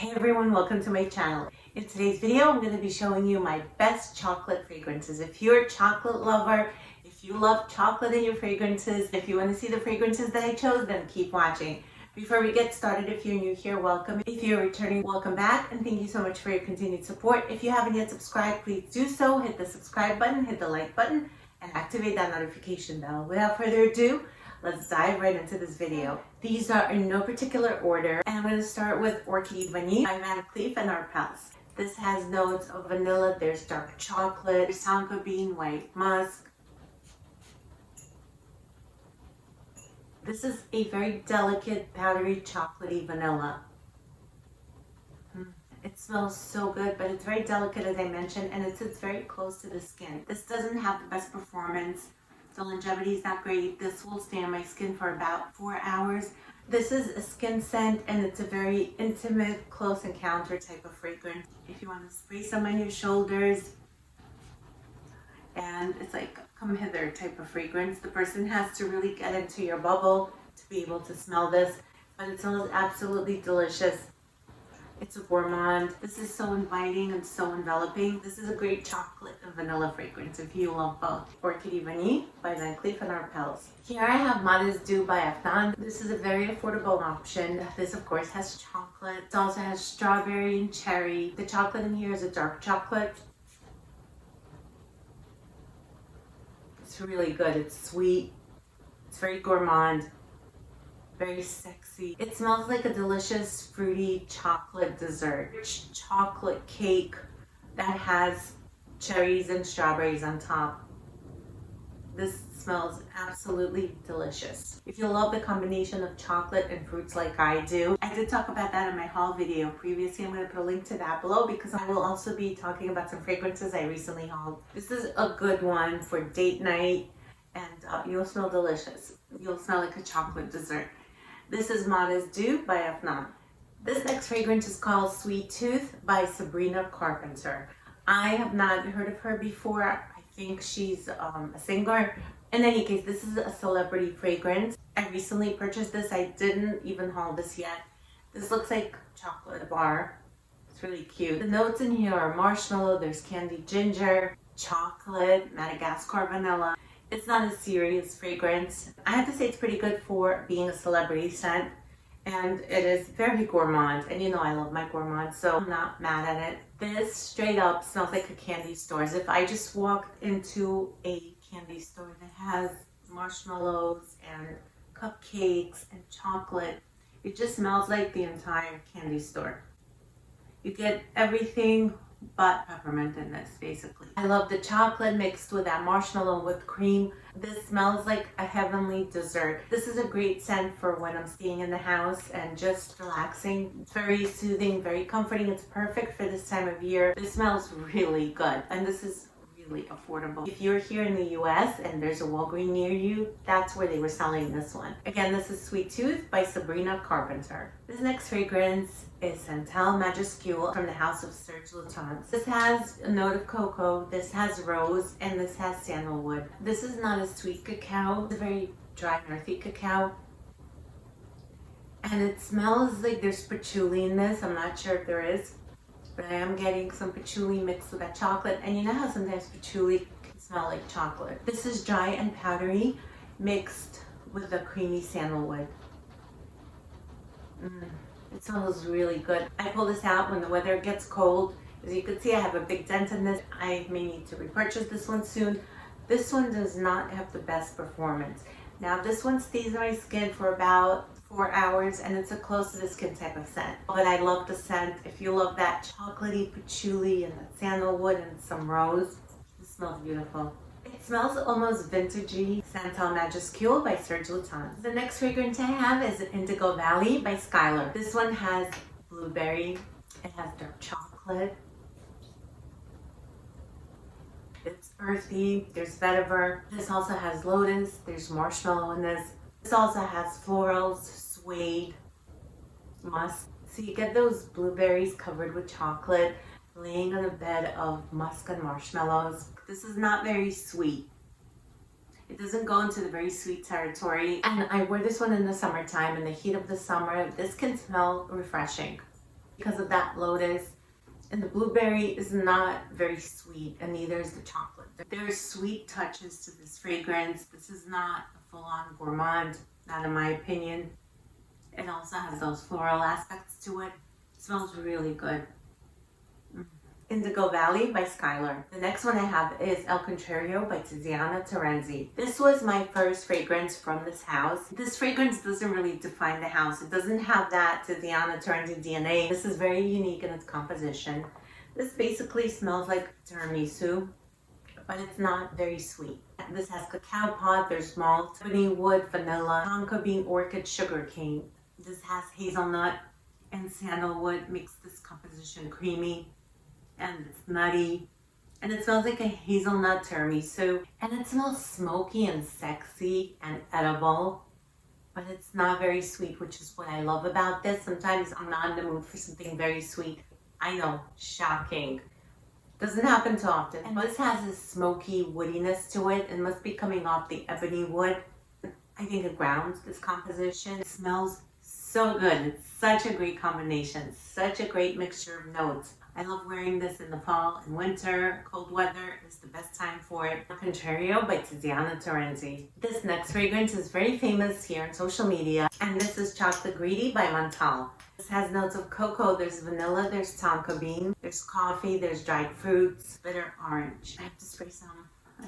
Hey everyone, welcome to my channel. In today's video, I'm going to be showing you my best chocolate fragrances. If you're a chocolate lover, if you love chocolate in your fragrances, if you want to see the fragrances that I chose, then keep watching. Before we get started, if you're new here, welcome. If you're returning, welcome back, and thank you so much for your continued support. If you haven't yet subscribed, please do so. Hit the subscribe button, hit the like button, and activate that notification bell. Without further ado, let's dive right into this video. These are in no particular order, and I'm going to start with Orchid Bunny by Van Cleef and Arpels. This has notes of vanilla, there's dark chocolate, there's tonka bean, white musk. This is a very delicate, powdery, chocolatey vanilla. It smells so good, but it's very delicate, as I mentioned, and it sits very close to the skin. This doesn't have the best performance. The longevity is not great. This will stay on my skin for about 4 hours. This is a skin scent, and it's a very intimate, close encounter type of fragrance. If you want to spray some on your shoulders, and it's like come hither type of fragrance. The person has to really get into your bubble to be able to smell this, but it smells absolutely delicious. It's a gourmand. This is so inviting and so enveloping. This is a great chocolate and vanilla fragrance if you love both. Orchid Bunny by Van Cleef and Arpels. Here I have Modest Dew by Afnan. This is a very affordable option. This of course has chocolate. It also has strawberry and cherry. The chocolate in here is a dark chocolate. It's really good. It's sweet. It's very gourmand. Very sexy. It smells like a delicious fruity chocolate dessert. Rich chocolate cake that has cherries and strawberries on top. This smells absolutely delicious. If you love the combination of chocolate and fruits like I do, I did talk about that in my haul video previously. I'm going to put a link to that below because I will also be talking about some fragrances I recently hauled. This is a good one for date night, and you'll smell delicious. You'll smell like a chocolate dessert. This is Modest Dew by Afnan. This next fragrance is called Sweet Tooth by Sabrina Carpenter. I have not heard of her before. I think she's a singer. In any case, this is a celebrity fragrance. I recently purchased this. I didn't even haul this yet. This looks like chocolate bar. It's really cute. The notes in here are marshmallow, there's candied ginger, chocolate, Madagascar vanilla. It's not a serious fragrance. I have to say it's pretty good for being a celebrity scent, and it is very gourmand, and you know I love my gourmand, so I'm not mad at it. This straight up smells like a candy store. As if I just walked into a candy store that has marshmallows and cupcakes and chocolate. It just smells like the entire candy store. You get everything but peppermint in this, basically. I love the chocolate mixed with that marshmallow with cream. This smells like a heavenly dessert. This is a great scent for when I'm staying in the house and just relaxing. It's very soothing, very comforting. It's perfect for this time of year. This smells really good, and this is really affordable. If you're here in the US and there's a Walgreens near you, that's where they were selling this one. Again, this is Sweet Tooth by Sabrina Carpenter. This next fragrance is Santal Majuscule from the house of Serge Lutens. This has a note of cocoa, this has rose, and this has sandalwood. This is not a sweet cacao. It's a very dry and earthy cacao. And it smells like there's patchouli in this. I'm not sure if there is, but I am getting some patchouli mixed with that chocolate. And you know how sometimes patchouli can smell like chocolate. This is dry and powdery mixed with the creamy sandalwood. It smells really good. I pull this out when the weather gets cold. As you can see, I have a big dent in this. I may need to repurchase this one soon. This one does not have the best performance. Now this one stays on my skin for about 4 hours, and it's a close to the skin type of scent. But I love the scent. If you love that chocolatey patchouli and that sandalwood and some rose, it smells beautiful. It smells almost vintagey. Santal Majuscule by Serge Lutens. The next fragrance I have is Indigo Valley by Skylar. This one has blueberry. It has dark chocolate. It's earthy. There's vetiver. This also has lotus. There's marshmallow in this. This also has florals, suede, musk. So you get those blueberries covered with chocolate, laying on a bed of musk and marshmallows. This is not very sweet. It doesn't go into the very sweet territory. And I wear this one in the summertime, in the heat of the summer. This can smell refreshing. because of that lotus. And the blueberry is not very sweet, and neither is the chocolate. There are sweet touches to this fragrance. This is not a full-on gourmand, not in my opinion. It also has those floral aspects to it. It smells really good. Indigo Valley by Skylar. The next one I have is El Contrario by Tiziana Terenzi. This was my first fragrance from this house. This fragrance doesn't really define the house. It doesn't have that Tiziana Terenzi DNA. This is very unique in its composition. This basically smells like tiramisu, but it's not very sweet. This has cacao pod, there's malt, ebony wood, vanilla, tonka bean, orchid, sugar cane. This has hazelnut and sandalwood, makes this composition creamy. And it's nutty, and it smells like a hazelnut tiramisu, and it smells smoky and sexy and edible, but it's not very sweet, which is what I love about this. Sometimes I'm not in the mood for something very sweet. I know, shocking. Doesn't happen too often. And this has a smoky woodiness to it. It must be coming off the ebony wood. I think it grounds this composition. It smells so good. It's such a great combination, such a great mixture of notes. I love wearing this in the fall and winter. Cold weather is the best time for it. El Contrario by Tiziana Terenzi. This next fragrance is very famous here on social media, and this is Chocolate Greedy by Montal. This has notes of cocoa, there's vanilla, there's tonka bean, there's coffee, there's dried fruits, bitter orange. I have to spray some. I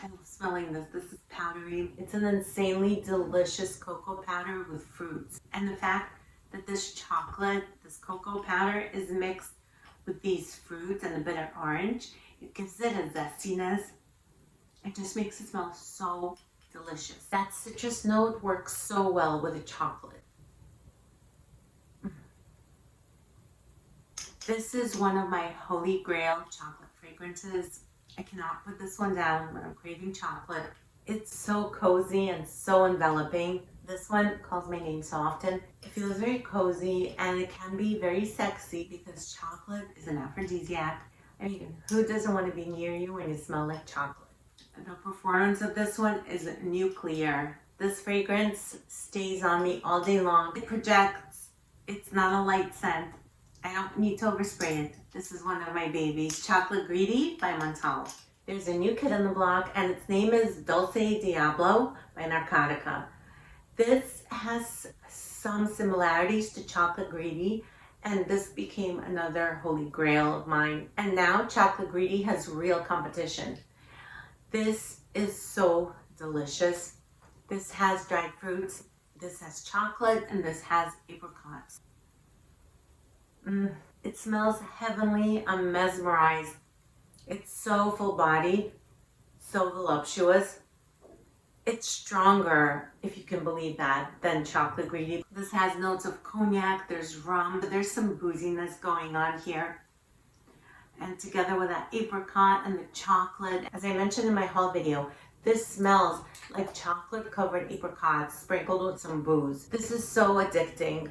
love smelling this. This is powdery. It's an insanely delicious cocoa powder with fruits. And the fact that this chocolate, this cocoa powder is mixed with these fruits and the bitter orange, it gives it a zestiness. It just makes it smell so delicious. That citrus note works so well with the chocolate. This is one of my holy grail chocolate fragrances. I cannot put this one down when I'm craving chocolate. It's so cozy and so enveloping. This one calls my name so often. It feels very cozy, and it can be very sexy because chocolate is an aphrodisiac. I mean, who doesn't want to be near you when you smell like chocolate? And the performance of this one is nuclear. This fragrance stays on me all day long. It projects. It's not a light scent. I don't need to overspray it. This is one of my babies. Chocolate Greedy by Montal. There's a new kid on the block, and its name is Dolce Diablo by Narcotica. This has some similarities to Chocolate Greedy, and this became another holy grail of mine. And now Chocolate Greedy has real competition. This is so delicious. This has dried fruits, this has chocolate, and this has apricots. It smells heavenly. I'm mesmerized. It's so full-bodied, so voluptuous. It's stronger, if you can believe that, than Chocolate Greedy. This has notes of cognac, there's rum, but there's some booziness going on here. And together with that apricot and the chocolate, as I mentioned in my haul video, this smells like chocolate-covered apricots sprinkled with some booze. This is so addicting,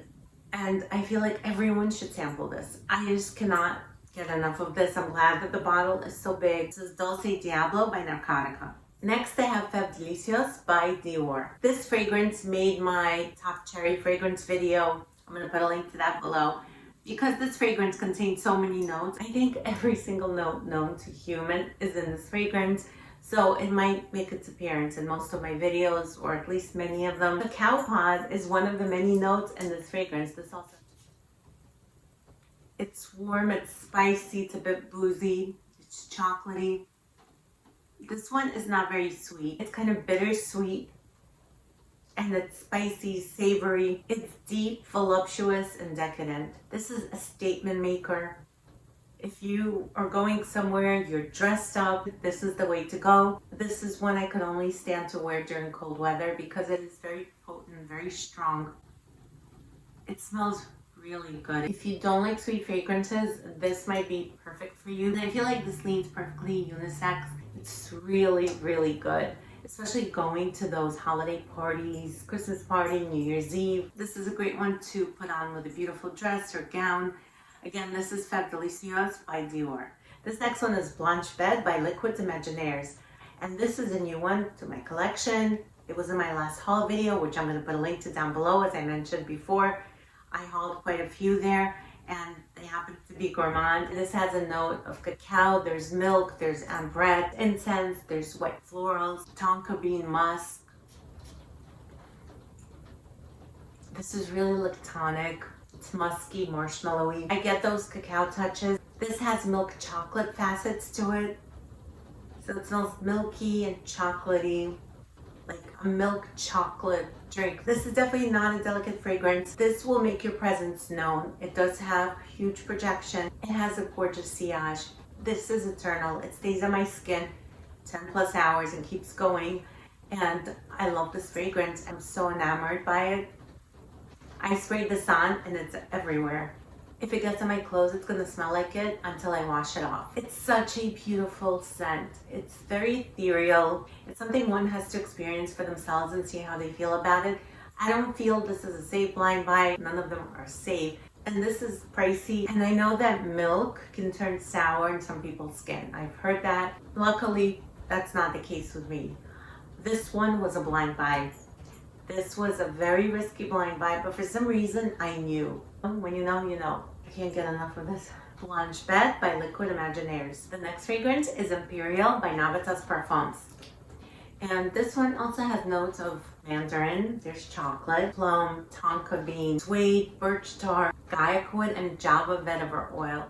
and I feel like everyone should sample this. I just cannot get enough of this. I'm glad that the bottle is so big. This is Dolce Diablo by Narcotica. Next, I have Fabriclicious by Dior. This fragrance made my top cherry fragrance video. I'm going to put a link to that below. Because this fragrance contains so many notes, I think every single note known to human is in this fragrance. So it might make its appearance in most of my videos, or at least many of them. Cacao pod is one of the many notes in this fragrance. This also, it's warm, it's spicy, it's a bit boozy, it's chocolatey. This one is not very sweet. It's kind of bittersweet, and it's spicy, savory. It's deep, voluptuous, and decadent. This is a statement maker. If you are going somewhere, you're dressed up, this is the way to go. This is one I could only stand to wear during cold weather because it is very potent, very strong. It smells really good. If you don't like sweet fragrances, this might be perfect for you. And I feel like this leans perfectly unisex. It's really, really good, especially going to those holiday parties, Christmas party, New Year's Eve. This is a great one to put on with a beautiful dress or gown. Again, this is Fabriclicious by Dior. This next one is Blanche Bed by Liquids Imaginaires. And this is a new one to my collection. It was in my last haul video, which I'm going to put a link to down below. As I mentioned before, I hauled quite a few there. be gourmand. This has a note of cacao, there's milk, there's ambrette, incense, there's white florals, tonka bean musk. This is really lactonic. It's musky, marshmallowy. I get those cacao touches. This has milk chocolate facets to it. So it smells milky and chocolatey, like a milk chocolate drink. This is definitely not a delicate fragrance. This will make your presence known. It does have huge projection. It has a gorgeous sillage. This is eternal. It stays on my skin 10 plus hours and keeps going. And I love this fragrance. I'm so enamored by it. I sprayed this on and it's everywhere. If it gets on my clothes, it's gonna smell like it until I wash it off. It's such a beautiful scent. It's very ethereal. It's something one has to experience for themselves and see how they feel about it. I don't feel this is a safe blind buy. None of them are safe. And this is pricey. And I know that milk can turn sour in some people's skin. I've heard that. Luckily, that's not the case with me. This one was a blind buy. This was a very risky blind buy, but for some reason I knew. When you know, you know. I can't get enough of this. Blanche Bête by Liquid Imaginaires. The next fragrance is Imperial by Navitas Parfums. And this one also has notes of mandarin, there's chocolate, plum, tonka bean, suede, birch tar, guaiac wood, and java vetiver oil.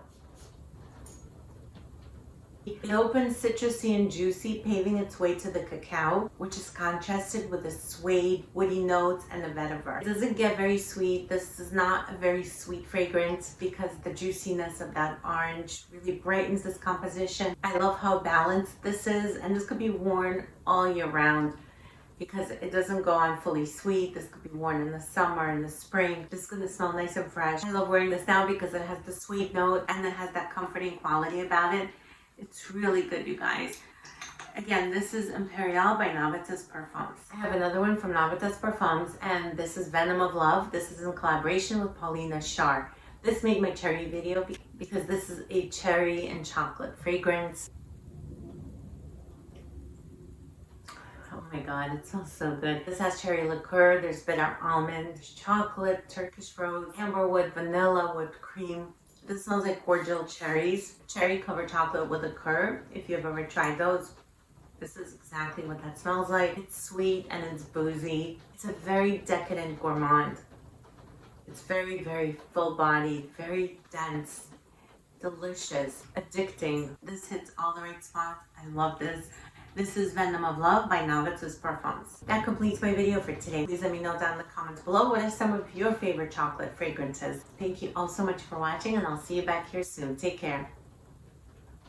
It opens citrusy and juicy, paving its way to the cacao, which is contrasted with the suede, woody notes, and the vetiver. It doesn't get very sweet. This is not a very sweet fragrance because the juiciness of that orange really brightens this composition. I love how balanced this is, and this could be worn all year round because it doesn't go on fully sweet. This could be worn in the summer, in the spring. This is going to smell nice and fresh. I love wearing this now because it has the sweet note and it has that comforting quality about it. It's really good, you guys. Again, this is Imperial by Navitas Parfums. I have another one from Navitas Parfums, and this is Venom of Love. This is in collaboration with Paulina Shar. This made my cherry video because this is a cherry and chocolate fragrance. Oh my god, it smells so good. This has cherry liqueur, there's bitter almond, there's chocolate, Turkish rose, amberwood, vanilla, whipped cream. This smells like cordial cherries, cherry covered chocolate with liqueur. If you've ever tried those, this is exactly what that smells like. It's sweet and it's boozy. It's a very decadent gourmand. It's very, very full-bodied, very dense, delicious, addicting. This hits all the right spots. I love this. This is Venom of Love by Navitas Parfums. That completes my video for today. Please let me know down in the comments below what are some of your favorite chocolate fragrances. Thank you all so much for watching, and I'll see you back here soon. Take care.